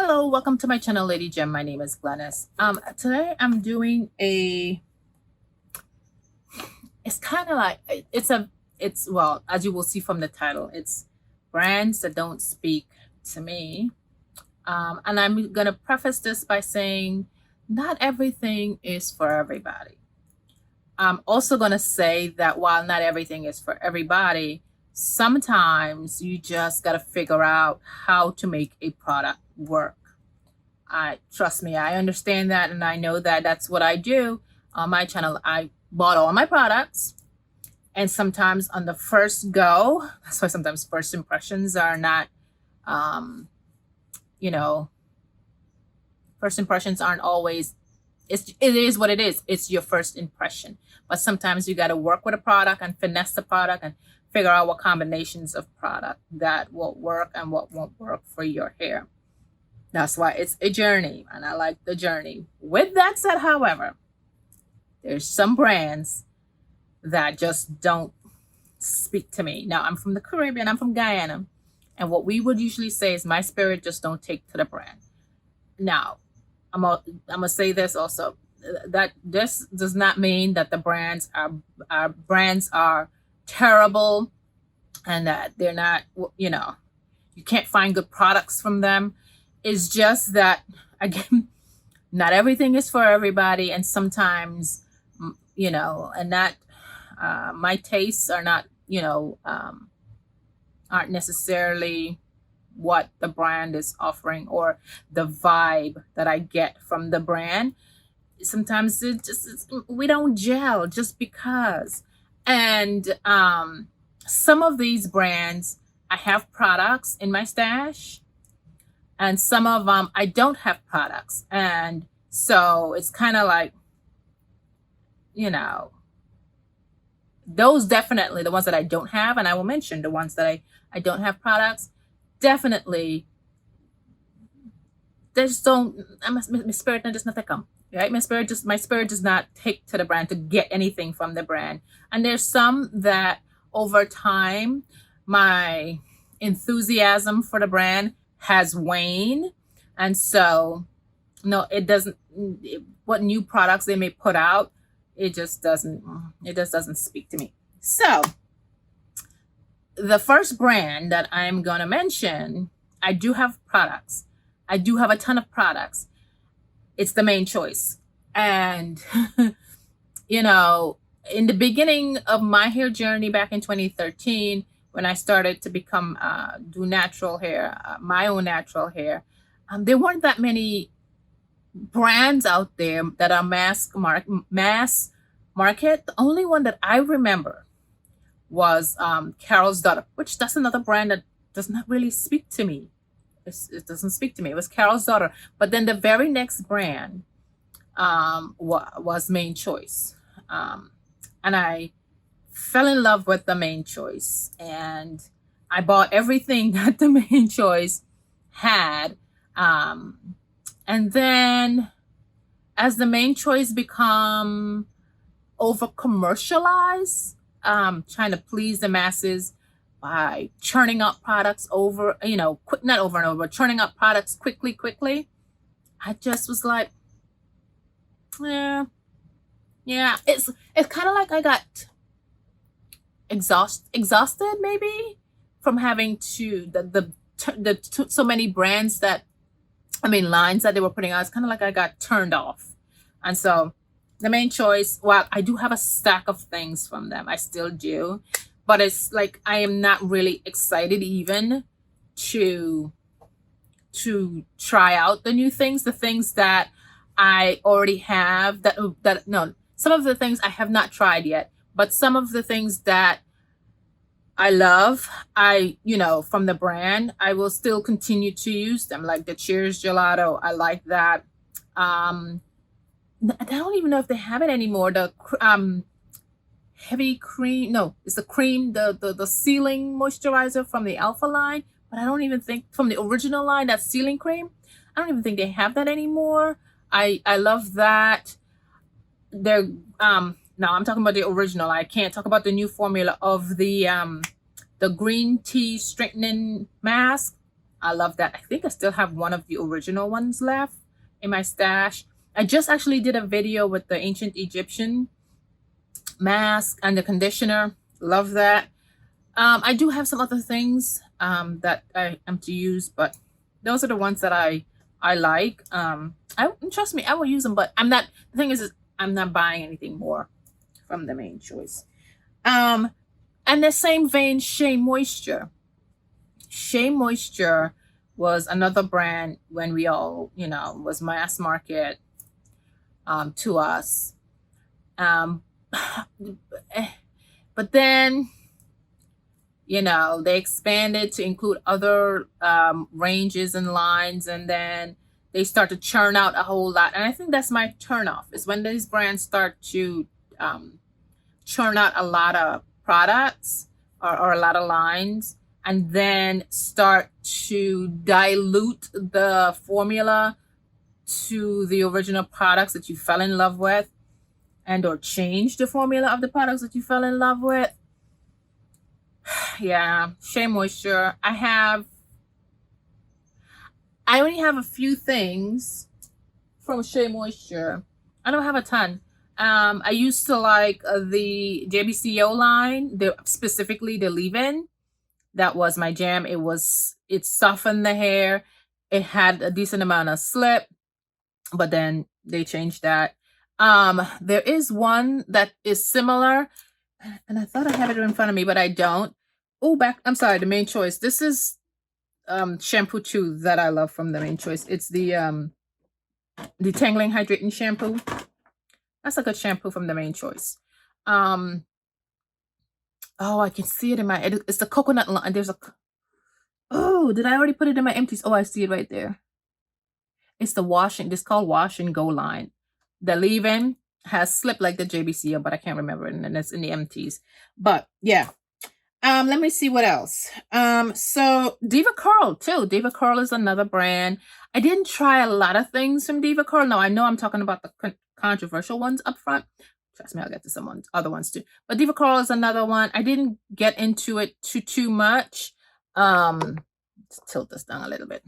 Hello, welcome to my channel, Lady Gem. My name is Glennis. Today I'm doing it's kind of like, well, as you will see from the title, it's brands that don't speak to me. And I'm going to preface this by saying not everything is for everybody. I'm also going to say that while not everything is for everybody, sometimes you just got to figure out how to make a product work. I trust me, I understand that, and I know that that's what I do on my channel. I bought all my products, and sometimes on the first go, that's why sometimes first impressions are not, um, you know, first impressions aren't always. It is what it is. It's your first impression, but sometimes you got to work with a product and finesse the product and figure out what combinations of product that will work and what won't work for your hair. That's why it's a journey, and I like the journey. With that said, however, there's some brands that just don't speak to me. Now, I'm from the Caribbean, I'm from Guyana, and what we would usually say is my spirit just don't take to the brand. Now, I'm gonna say this also, that this does not mean that the brands are terrible and that they're not, you can't find good products from them. It's just that, again, not everything is for everybody, and sometimes, and that my tastes are not, aren't necessarily what the brand is offering or the vibe that I get from the brand. Sometimes we don't gel just because. And some of these brands, I have products in my stash, and some of them I don't have products. And so it's kind of like, those definitely, the ones that I don't have, and I will mention the ones that I don't have products, definitely, they just don't, my spirit does not come, right? My spirit does not take to the brand to get anything from the brand. And there's some that over time, my enthusiasm for the brand has waned, and so no, it doesn't. What new products they may put out, it just doesn't speak to me. So the first brand that I'm going to mention, I do have products. I do have a ton of products. It's the Mane Choice. And in the beginning of my hair journey back in 2013, when I started to become do natural hair, my own natural hair, there weren't that many brands out there that are mass market. The only one that I remember was Carol's Daughter, which that's another brand that does not really speak to me. It doesn't speak to me. It was Carol's Daughter. But then the very next brand was Mane Choice. And I fell in love with the Mane Choice. And I bought everything that the Mane Choice had. And then as the Mane Choice become over commercialized, trying to please the masses by churning out products over, not over and over, churning out products quickly, I just was like, yeah, it's kind of like I got exhausted maybe from having to the so many brands that, lines that they were putting out. It's kind of like I got turned off. And so the Mane Choice, well, I do have a stack of things from them. I still do. But it's like I am not really excited even to try out the new things, the things that I already have, some of the things I have not tried yet, but some of the things that I love, from the brand, I will still continue to use them, like the Cheers Gelato. I like that. I don't even know if they have it anymore. The heavy cream, no, it's the cream, the sealing moisturizer from the Alpha line, but I don't even think from the original line, that sealing cream, I don't even think they have that anymore. I love that. They're now I'm talking about the original. I can't talk about the new formula of the green tea straightening mask. I love that. I think I still have one of the original ones left in my stash. I just actually did a video with the ancient Egyptian mask and the conditioner. Love that. I do have some other things that I am to use, but those are the ones that I like. I trust me, I will use them, but I'm not. The thing is I'm not buying anything more from the Main Choice. And the same vein, Shea Moisture. Shea Moisture was another brand when we all, was mass market to us. But then, they expanded to include other ranges and lines, and then they start to churn out a whole lot. And I think that's my turnoff, is when these brands start to churn out a lot of products or a lot of lines, and then start to dilute the formula to the original products that you fell in love with, and or change the formula of the products that you fell in love with. Yeah, Shea Moisture. I only have a few things from Shea Moisture. I don't have a ton. I used to like the JBCO line, specifically the leave-in. That was my jam. It softened the hair. It had a decent amount of slip, but then they changed that. There is one that is similar, and I thought I have it in front of me, but I don't. Oh, I'm sorry, the Main Choice. This is shampoo too that I love from the Main Choice. It's the Detangling Hydrating Shampoo. That's a good shampoo from the Main Choice. Oh, I can see it in my, it's the coconut line. Oh, did I already put it in my empties? Oh, I see it right there. It's it's called Wash and Go line. The leave-in has slipped like the JBCO, but I can't remember it, and it's in the empties. But yeah. Let me see what else. So Diva Curl too. Diva Curl is another brand. I didn't try a lot of things from Diva Curl. No, I know I'm talking about the controversial ones up front. Trust me, I'll get to some other ones too. But Diva Curl is another one. I didn't get into it too much. Let's tilt this down a little bit.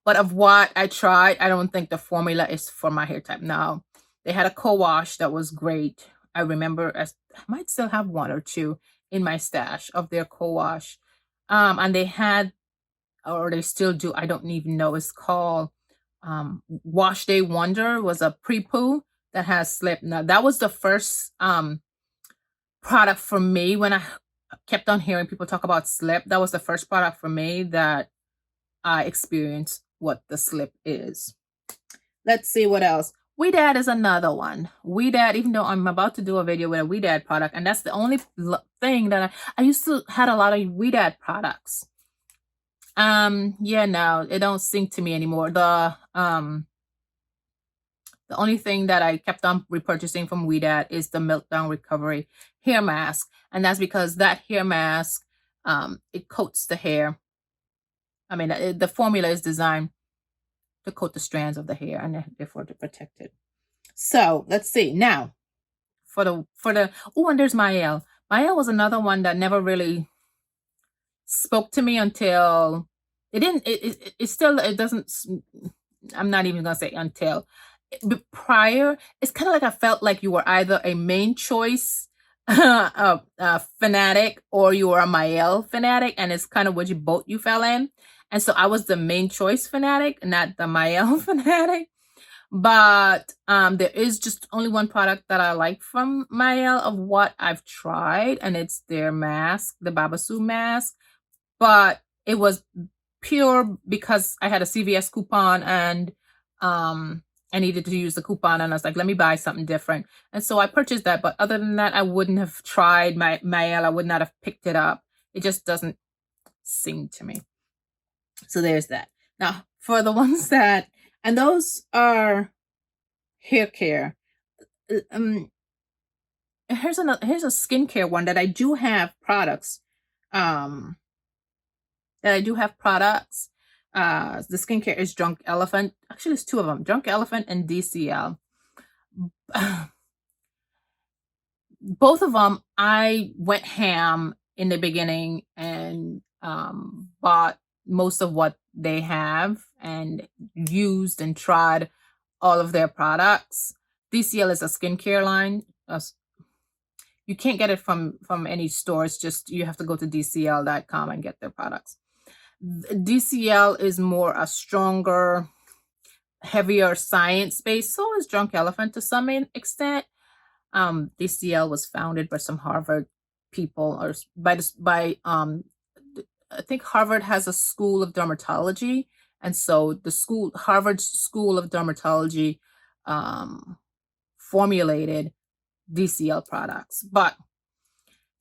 But of what I tried, I don't think the formula is for my hair type. Now, they had a co-wash that was great. I remember I might still have one or two in my stash of their co-wash. And they had, or they still do, I don't even know, it's called Wash Day Wonder. Was a pre-poo that has slip. Now, that was the first product for me when I kept on hearing people talk about slip. That was the first product for me that I experienced what the slip is. Let's see what else. Ouidad is another one. Ouidad, even though I'm about to do a video with a Ouidad product, and that's the only thing that I used to had a lot of Ouidad products. Yeah, no, it don't sink to me anymore. The only thing that I kept on repurchasing from Ouidad is the Meltdown Recovery hair mask, and that's because that hair mask, it coats the hair. I mean, the formula is designed to coat the strands of the hair and therefore to protect it. So let's see now for the oh, and there's Mielle. Mielle was another one that never really spoke to me until it didn't. It still, it doesn't. I'm not even gonna say until. But prior, it's kind of like I felt like you were either a Main Choice fanatic or you were a Mielle fanatic, and it's kind of which boat you fell in. And so I was the Main Choice fanatic, not the Mielle fanatic. But there is just only one product that I like from Mielle of what I've tried, and it's their mask, the Babassu mask. But it was pure because I had a CVS coupon, and I needed to use the coupon, and I was like, let me buy something different. And so I purchased that. But other than that, I wouldn't have tried Mielle. I would not have picked it up. It just doesn't sing to me. So there's that. Now, for the ones that, and those are hair care. Here's a skincare one that I do have products. The skincare is Drunk Elephant. Actually, it's two of them, Drunk Elephant and DCL. Both of them, I went ham in the beginning and bought most of what they have and used and tried all of their products. DCL is a skincare line. You can't get it from any stores. Just you have to go to DCL.com and get their products. DCL is more a stronger, heavier science base. So is Drunk Elephant to some extent. DCL was founded by some Harvard people, or by I think Harvard has a school of dermatology, and so the Harvard School of Dermatology formulated DCL products, but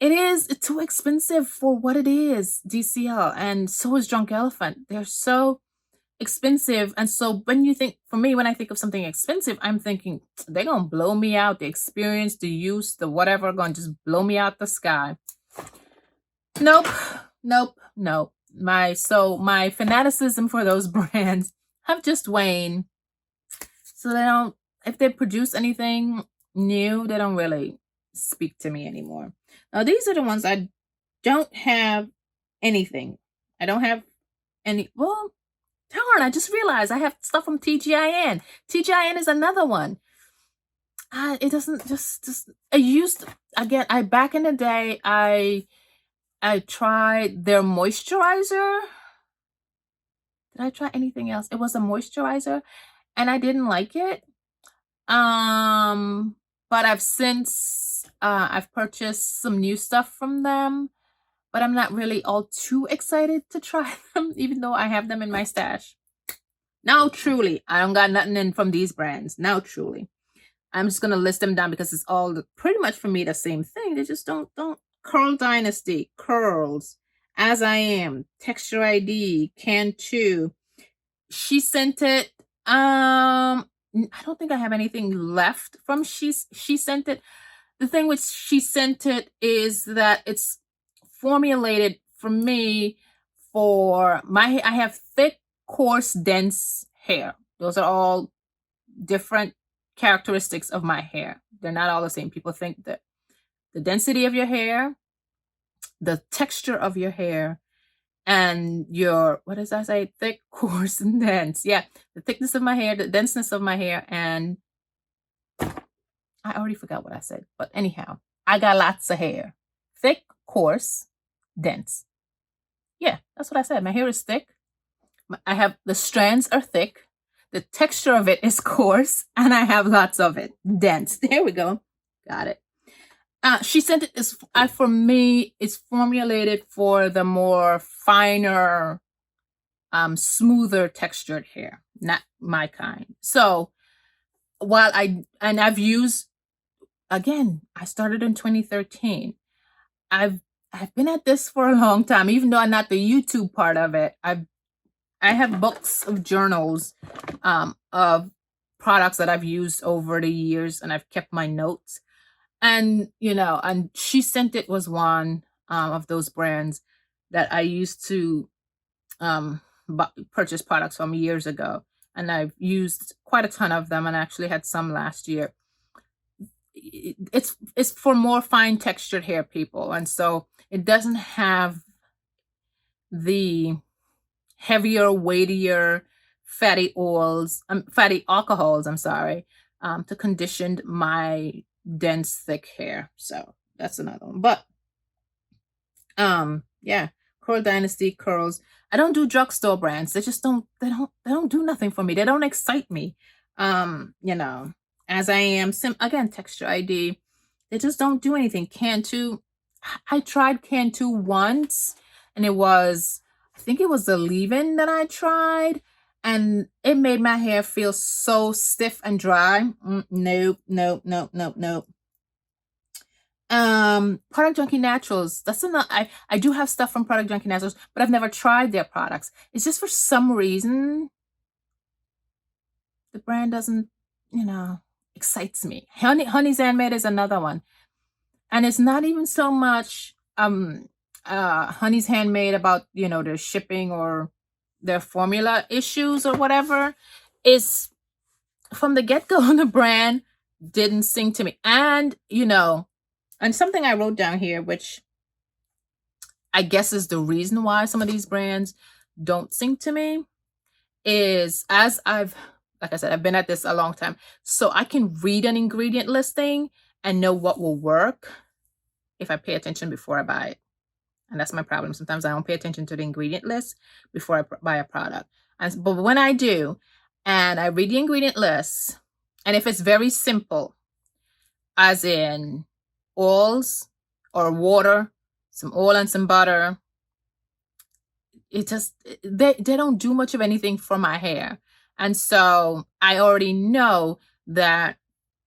it's too expensive for what it is, DCL, and so is Drunk Elephant. They're so expensive, and so when I think of something expensive, I'm thinking they're gonna blow me out. The experience, the use, the whatever, gonna just blow me out the sky. Nope. My fanaticism for those brands have just waned. So if they produce anything new, they don't really speak to me anymore. Now these are the ones I don't have anything. I don't have any. Well, darn! I just realized I have stuff from TGIN. TGIN is another one. It doesn't just. I used again. Back in the day, I tried their moisturizer. Did I try anything else? It was a moisturizer, and I didn't like it. But I've purchased some new stuff from them, but I'm not really all too excited to try them, even though I have them in my stash. Now, truly, I don't got nothing in from these brands. Now, truly, I'm just gonna list them down because it's all pretty much for me the same thing. They just don't. Curl Dynasty, Curls, As I Am, Texture ID, Cantu. She Scented. I don't think I have anything left from She Scented. The thing with She Scented is that it's formulated for me for my. I have thick, coarse, dense hair. Those are all different characteristics of my hair. They're not all the same. People think that the density of your hair, the texture of your hair, and your, what does I say? Thick, coarse, and dense. Yeah, the thickness of my hair, the denseness of my hair, and I already forgot what I said. But anyhow, I got lots of hair. Thick, coarse, dense. Yeah, that's what I said. My hair is thick. The strands are thick. The texture of it is coarse, and I have lots of it. Dense. There we go. Got it. She Scented is for me. It's formulated for the more finer, smoother textured hair, not my kind. So while I've used, again, I started in 2013. I've been at this for a long time, even though I'm not the YouTube part of it. I have books of journals of products that I've used over the years, and I've kept my notes. And, and She Scented was one of those brands that I used to purchase products from years ago. And I've used quite a ton of them, and I actually had some last year. It's for more fine textured hair people. And so it doesn't have the heavier, weightier fatty alcohols, to condition my dense, thick hair. So that's another one. But yeah, Curl Dynasty, Curls. I don't do drugstore brands. They just don't do nothing for me. They don't excite me. As I Am, again, Texture ID. They just don't do anything. Cantu. I tried Cantu once, and I think it was the leave-in that I tried, and it made my hair feel so stiff and dry. Nope. Product Junkie Naturals. That's enough. I do have stuff from Product Junkie Naturals, but I've never tried their products. It's just for some reason the brand doesn't, excites me. Honey's Handmade is another one, and it's not even so much Honey's Handmade about their shipping or their formula issues or whatever. Is from the get-go, the brand didn't sing to me. And and something I wrote down here, which I guess is the reason why some of these brands don't sing to me is, as like I said, I've been at this a long time, so I can read an ingredient listing and know what will work if I pay attention before I buy it. And that's my problem. Sometimes I don't pay attention to the ingredient list before I buy a product. But when I do, and I read the ingredient list, and if it's very simple, as in oils or water, some oil and some butter, it just, they don't do much of anything for my hair. And so I already know that,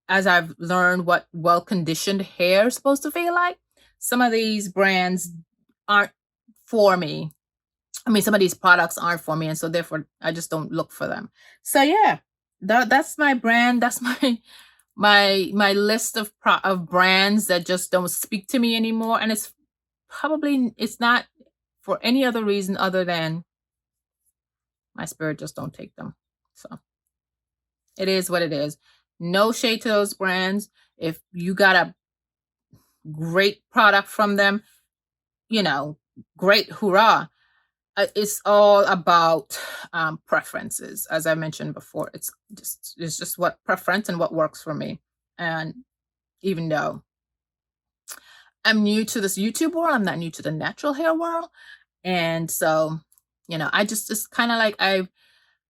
as I've learned what well-conditioned hair is supposed to feel like, some of these brands aren't for me. I mean, some of these products aren't for me, and so therefore I just don't look for them. So yeah, that's my brand. That's my list of brands that just don't speak to me anymore. And it's not for any other reason other than my spirit just don't take them. So it is what it is. No shade to those brands. If you got a great product from them, you know, great, hoorah. It's all about preferences. As I mentioned before, it's just what preference and what works for me. And even though I'm new to this YouTube world, I'm not new to the natural hair world. And so, you know, I just kind of like,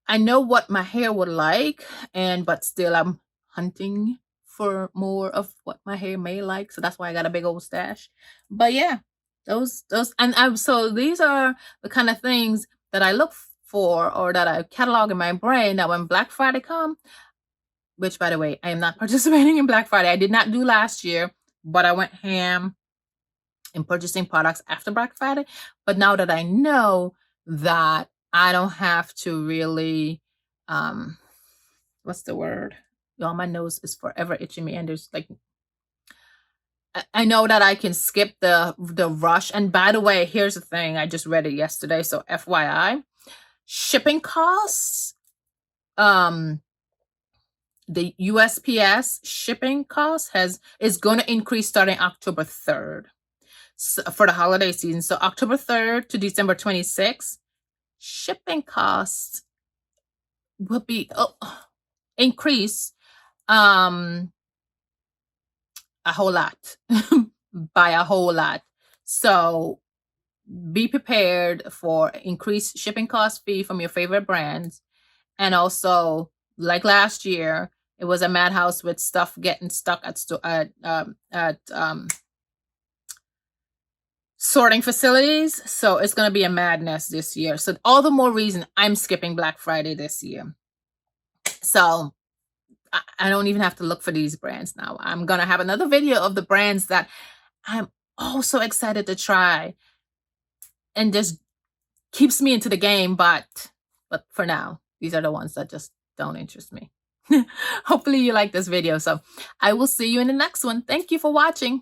I know what my hair would like, but still I'm hunting for more of what my hair may like. So that's why I got a big old stash. But yeah, those, and so these are the kind of things that I look for, or that I catalog in my brain, that when Black Friday come, which, by the way, I am not participating in Black Friday. I did not do last year, but I went ham in purchasing products after Black Friday. But now that I know that I don't have to really, what's the word? Y'all, my nose is forever itching me, and there's like, I know that I can skip the rush. And by the way, here's the thing, I just read it yesterday, so FYI, shipping costs, the USPS shipping cost is going to increase starting October 3rd. So, for the holiday season. So October 3rd to December 26th, shipping costs will be increase a whole lot by a whole lot. So be prepared for increased shipping cost fee from your favorite brands. And also, like last year, it was a madhouse with stuff getting stuck at sorting facilities. So it's going to be a madness this year. So all the more reason I'm skipping Black Friday this year. So I don't even have to look for these brands now. I'm going to have another video of the brands that I'm also excited to try, and just keeps me into the game. But for now, these are the ones that just don't interest me. Hopefully you like this video. So I will see you in the next one. Thank you for watching.